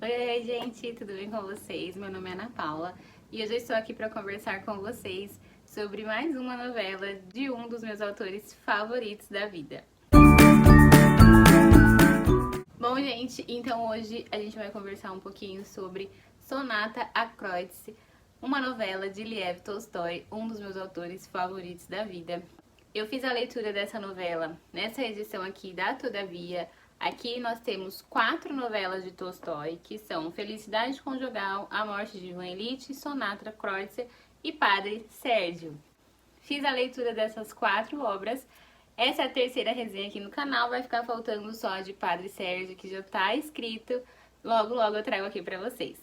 Oi, gente, tudo bem com vocês? Meu nome é Ana Paula e hoje eu estou aqui para conversar com vocês sobre mais uma novela de um dos meus autores favoritos da vida. Bom, gente, então hoje a gente vai conversar um pouquinho sobre Sonata a Kreutz, uma novela de Lev Tolstói, um dos meus autores favoritos da vida. Eu fiz a leitura dessa novela nessa edição aqui da Todavia. Aqui nós temos 4 novelas de Tolstói, que são Felicidade Conjugal, A Morte de Ivan Ilitch, Sonata a Kreutz e Padre Sérgio. Fiz a leitura dessas 4 obras. Essa é a terceira resenha aqui no canal, vai ficar faltando só a de Padre Sérgio, que já tá escrito. Logo, logo eu trago aqui pra vocês.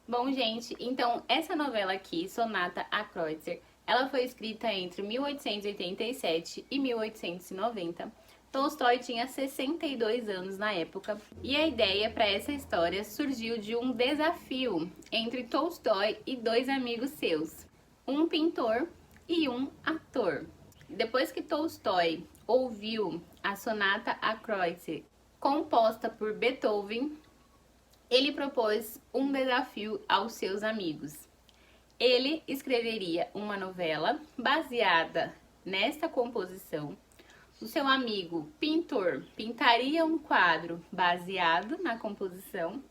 Bom, gente, então essa novela aqui, Sonata a Kreutz, ela foi escrita entre 1887 e 1890. Tolstói tinha 62 anos na época e a ideia para essa história surgiu de um desafio entre Tolstói e 2 amigos seus, um pintor e um ator. Depois que Tolstói ouviu a Sonata a Kreutz composta por Beethoven, ele propôs um desafio aos seus amigos. Ele escreveria uma novela baseada nesta composição. O seu amigo pintor pintaria um quadro baseado na composição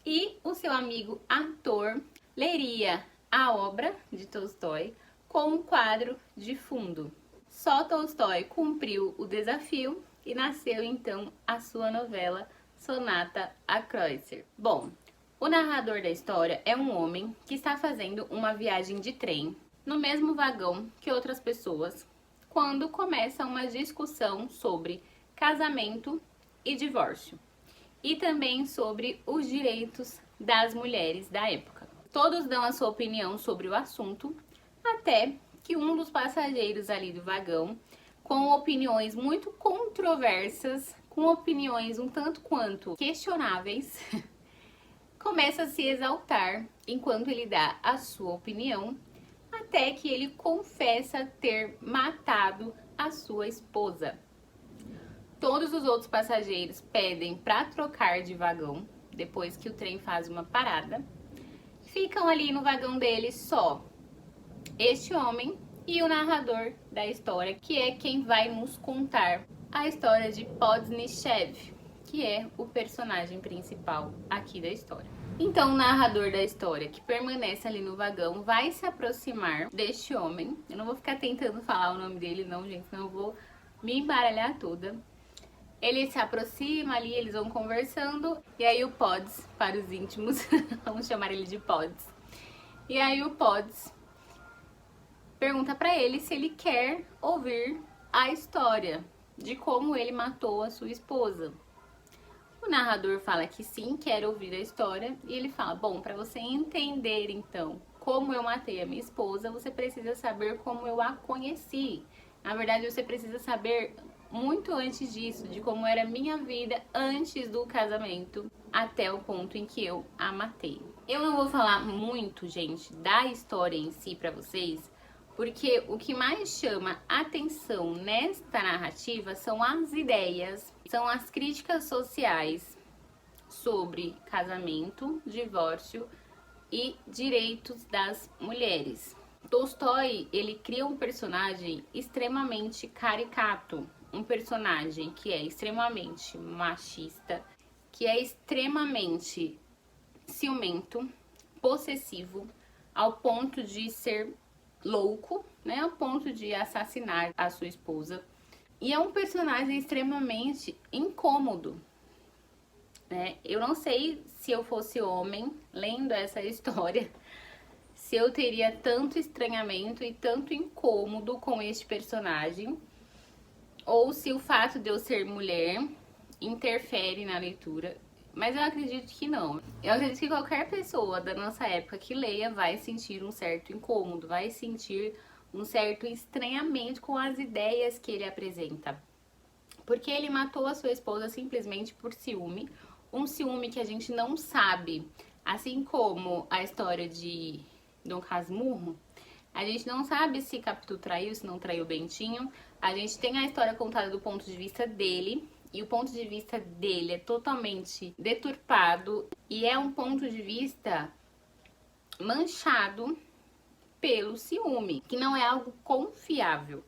e o seu amigo ator leria a obra de Tolstói com um quadro de fundo. Só Tolstói cumpriu o desafio e nasceu então a sua novela Sonata a Kreutz. Bom, o narrador da história é um homem que está fazendo uma viagem de trem no mesmo vagão que outras pessoas, quando começa uma discussão sobre casamento e divórcio, e também sobre os direitos das mulheres da época. Todos dão a sua opinião sobre o assunto, até que um dos passageiros ali do vagão, com opiniões muito controversas, com opiniões um tanto quanto questionáveis, começa a se exaltar enquanto ele dá a sua opinião, até que ele confessa ter matado a sua esposa. Todos os outros passageiros pedem para trocar de vagão, depois que o trem faz uma parada. Ficam ali no vagão dele só este homem e o narrador da história, que é quem vai nos contar a história de Podnichev, que é o personagem principal aqui da história. Então, o narrador da história, que permanece ali no vagão, vai se aproximar deste homem. Eu não vou ficar tentando falar o nome dele não, gente, senão eu vou me embaralhar toda. Ele se aproxima ali, eles vão conversando, e aí o Pods, para os íntimos, vamos chamar ele de Pods. E aí o Pods pergunta para ele se ele quer ouvir a história de como ele matou a sua esposa. O narrador fala que sim, quer ouvir a história, e ele fala, bom, para você entender então como eu matei a minha esposa, você precisa saber como eu a conheci. Na verdade, você precisa saber muito antes disso, de como era a minha vida antes do casamento, até o ponto em que eu a matei. Eu não vou falar muito, gente, da história em si para vocês, porque o que mais chama atenção nesta narrativa são as ideias, são as críticas sociais sobre casamento, divórcio e direitos das mulheres. Tolstói, ele cria um personagem extremamente caricato, um personagem que é extremamente machista, que é extremamente ciumento, possessivo, ao ponto de ser louco, né, ao ponto de assassinar a sua esposa. E é um personagem extremamente incômodo, né? Eu não sei se eu fosse homem lendo essa história, se eu teria tanto estranhamento e tanto incômodo com este personagem, ou se o fato de eu ser mulher interfere na leitura. Mas eu acredito que não. Eu acredito que qualquer pessoa da nossa época que leia vai sentir um certo incômodo, vai sentir um certo estranhamento com as ideias que ele apresenta. Porque ele matou a sua esposa simplesmente por ciúme, um ciúme que a gente não sabe, assim como a história de Dom Casmurro, a gente não sabe se Capitu traiu, se não traiu Bentinho. A gente tem a história contada do ponto de vista dele, e o ponto de vista dele é totalmente deturpado e é um ponto de vista manchado pelo ciúme, que não é algo confiável.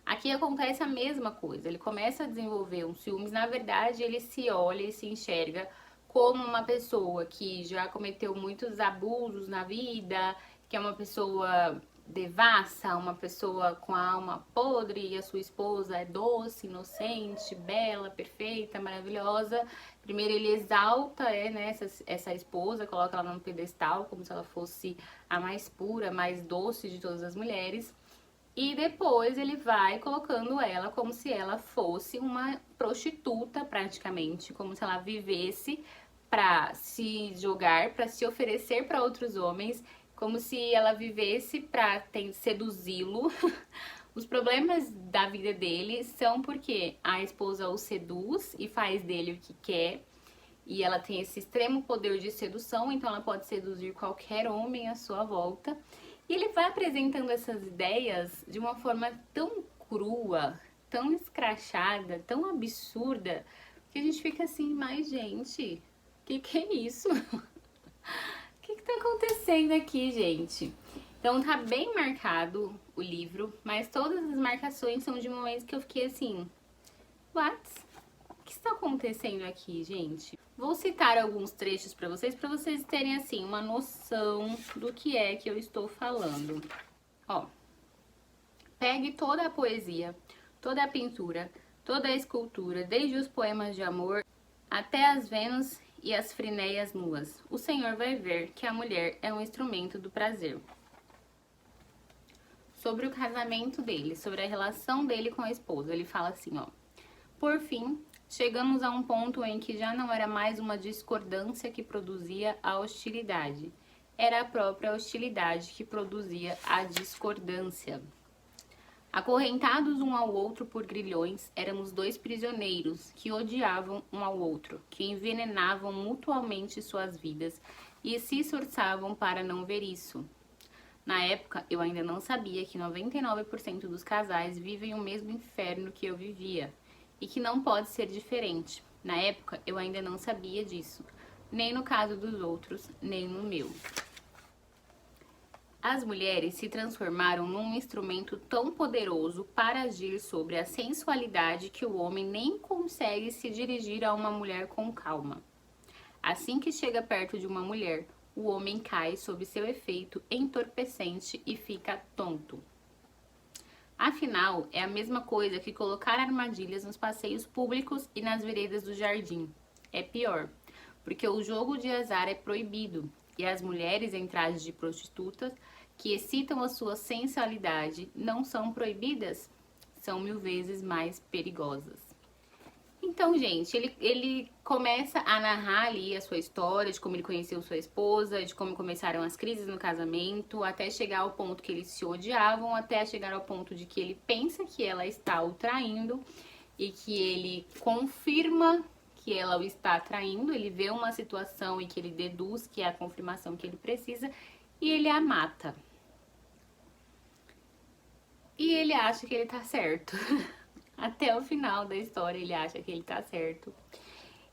Aqui acontece a mesma coisa, ele começa a desenvolver um ciúmes, na verdade ele se olha e se enxerga como uma pessoa que já cometeu muitos abusos na vida, que é uma pessoa devassa, uma pessoa com a alma podre, e a sua esposa é doce, inocente, bela, perfeita, maravilhosa. Primeiro ele exalta né, essa esposa, coloca ela num pedestal como se ela fosse a mais pura, mais doce de todas as mulheres. E depois ele vai colocando ela como se ela fosse uma prostituta praticamente, como se ela vivesse para se jogar, para se oferecer para outros homens, como se ela vivesse para seduzi-lo. Os problemas da vida dele são porque a esposa o seduz e faz dele o que quer, e ela tem esse extremo poder de sedução, então ela pode seduzir qualquer homem à sua volta. E ele vai apresentando essas ideias de uma forma tão crua, tão escrachada, tão absurda, que a gente fica assim, mas gente, que é isso? O que tá acontecendo aqui, gente? Então tá bem marcado o livro, mas todas as marcações são de momentos que eu fiquei assim, what? O que está acontecendo aqui, gente? Vou citar alguns trechos para vocês terem, assim, uma noção do que é que eu estou falando. Ó, pegue toda a poesia, toda a pintura, toda a escultura, desde os poemas de amor até as Vênus e as Frinéias nuas. O Senhor vai ver que a mulher é um instrumento do prazer. Sobre o casamento dele, sobre a relação dele com a esposa, ele fala assim, ó. Por fim, chegamos a um ponto em que já não era mais uma discordância que produzia a hostilidade. Era a própria hostilidade que produzia a discordância. Acorrentados um ao outro por grilhões, éramos dois prisioneiros que odiavam um ao outro, que envenenavam mutuamente suas vidas e se esforçavam para não ver isso. Na época, eu ainda não sabia que 99% dos casais vivem o mesmo inferno que eu vivia. E que não pode ser diferente. Na época, eu ainda não sabia disso, nem no caso dos outros, nem no meu. As mulheres se transformaram num instrumento tão poderoso para agir sobre a sensualidade que o homem nem consegue se dirigir a uma mulher com calma. Assim que chega perto de uma mulher, o homem cai sob seu efeito entorpecente e fica tonto. Afinal, é a mesma coisa que colocar armadilhas nos passeios públicos e nas veredas do jardim. É pior, porque o jogo de azar é proibido e as mulheres em trajes de prostitutas que excitam a sua sensualidade não são proibidas, são 1000 vezes mais perigosas. Então, gente, ele começa a narrar ali a sua história, de como ele conheceu sua esposa, de como começaram as crises no casamento, até chegar ao ponto que eles se odiavam, até chegar ao ponto de que ele pensa que ela está o traindo e que ele confirma que ela o está traindo, ele vê uma situação e que ele deduz que é a confirmação que ele precisa e ele a mata. E ele acha que ele tá certo. Até o final da história ele acha que ele tá certo.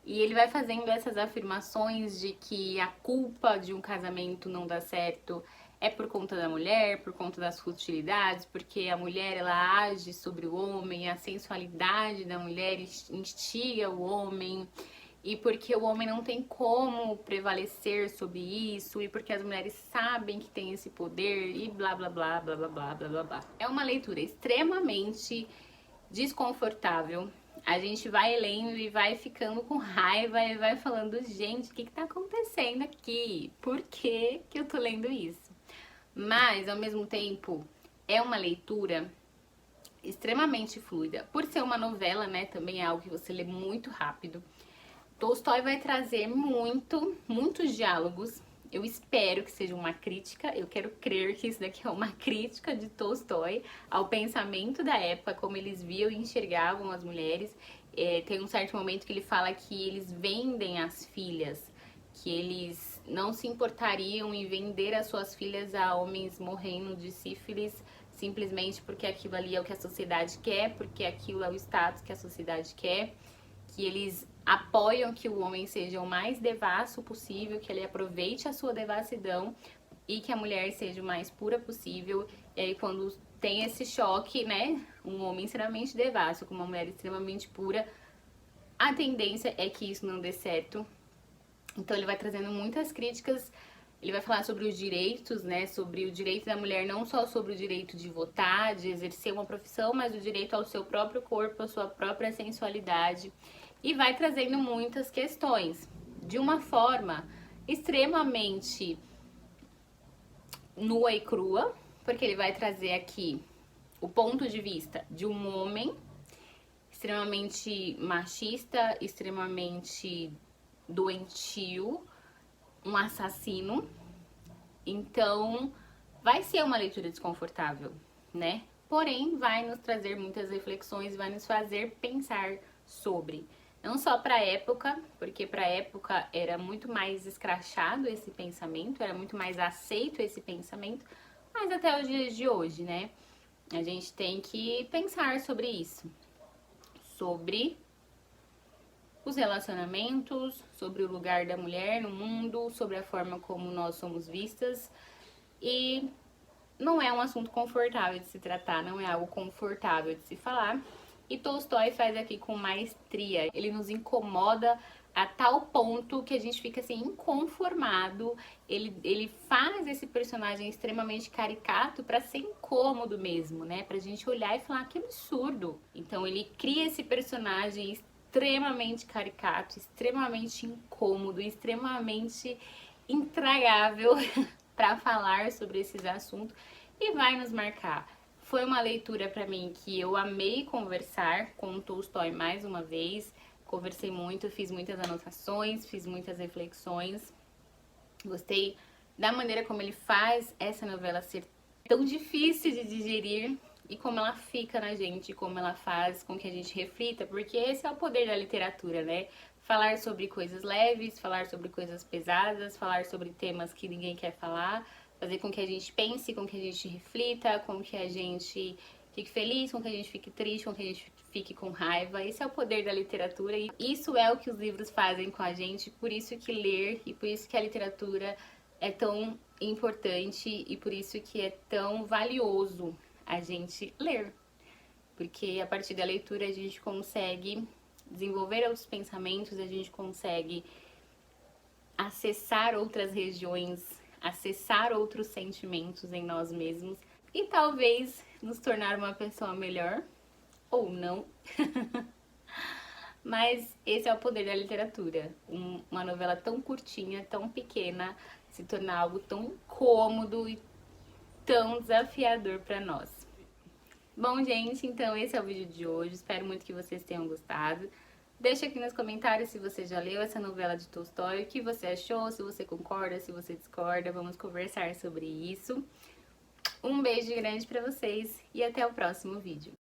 E ele vai fazendo essas afirmações de que a culpa de um casamento não dar certo é por conta da mulher, por conta das futilidades, porque a mulher ela age sobre o homem, a sensualidade da mulher instiga o homem, e porque o homem não tem como prevalecer sobre isso, e porque as mulheres sabem que tem esse poder, e blá blá blá blá blá blá blá blá blá. É uma leitura extremamente desconfortável. A gente vai lendo e vai ficando com raiva e vai falando, gente, o que tá acontecendo aqui? Por que eu tô lendo isso? Mas, ao mesmo tempo, é uma leitura extremamente fluida. Por ser uma novela, né, também é algo que você lê muito rápido. Tolstói vai trazer muitos diálogos. Eu espero que seja uma crítica, eu quero crer que isso daqui é uma crítica de Tolstói ao pensamento da época, como eles viam e enxergavam as mulheres. Tem um certo momento que ele fala que eles vendem as filhas, que eles não se importariam em vender as suas filhas a homens morrendo de sífilis, simplesmente porque aquilo ali é o que a sociedade quer, porque aquilo é o status que a sociedade quer, que eles apoiam que o homem seja o mais devasso possível, que ele aproveite a sua devassidão e que a mulher seja o mais pura possível. E aí quando tem esse choque, né, um homem extremamente devasso com uma mulher extremamente pura, a tendência é que isso não dê certo. Então ele vai trazendo muitas críticas. Ele vai falar sobre os direitos, né, sobre o direito da mulher, não só sobre o direito de votar, de exercer uma profissão, mas o direito ao seu próprio corpo, à sua própria sensualidade. E vai trazendo muitas questões, de uma forma extremamente nua e crua, porque ele vai trazer aqui o ponto de vista de um homem extremamente machista, extremamente doentio, um assassino. Então, vai ser uma leitura desconfortável, né? Porém, vai nos trazer muitas reflexões, vai nos fazer pensar sobre. Não só para a época, porque para a época era muito mais escrachado esse pensamento, era muito mais aceito esse pensamento, mas até os dias de hoje, né? A gente tem que pensar sobre isso, sobre os relacionamentos, sobre o lugar da mulher no mundo, sobre a forma como nós somos vistas. E não é um assunto confortável de se tratar, não é algo confortável de se falar. E Tolstói faz aqui com maestria. Ele nos incomoda a tal ponto que a gente fica assim inconformado. Ele faz esse personagem extremamente caricato para ser incômodo mesmo, né? Pra gente olhar e falar que absurdo. Então ele cria esse personagem extremamente caricato, extremamente incômodo, extremamente intragável para falar sobre esses assuntos e vai nos marcar. Foi uma leitura para mim que eu amei conversar com o Tolstói mais uma vez. Conversei muito, fiz muitas anotações, fiz muitas reflexões. Gostei da maneira como ele faz essa novela ser tão difícil de digerir e como ela fica na gente, como ela faz com que a gente reflita, porque esse é o poder da literatura, né? Falar sobre coisas leves, falar sobre coisas pesadas, falar sobre temas que ninguém quer falar, fazer com que a gente pense, com que a gente reflita, com que a gente fique feliz, com que a gente fique triste, com que a gente fique com raiva. Esse é o poder da literatura e isso é o que os livros fazem com a gente, por isso que ler e por isso que a literatura é tão importante e por isso que é tão valioso a gente ler. Porque a partir da leitura a gente consegue desenvolver outros pensamentos, a gente consegue acessar outras regiões, acessar outros sentimentos em nós mesmos e talvez nos tornar uma pessoa melhor ou não. Mas esse é o poder da literatura. Uma novela tão curtinha, tão pequena, se tornar algo tão cômodo e tão desafiador para nós. Bom, gente, então esse é o vídeo de hoje. Espero muito que vocês tenham gostado. Deixa aqui nos comentários se você já leu essa novela de Tolstói, o que você achou, se você concorda, se você discorda. Vamos conversar sobre isso. Um beijo grande pra vocês e até o próximo vídeo.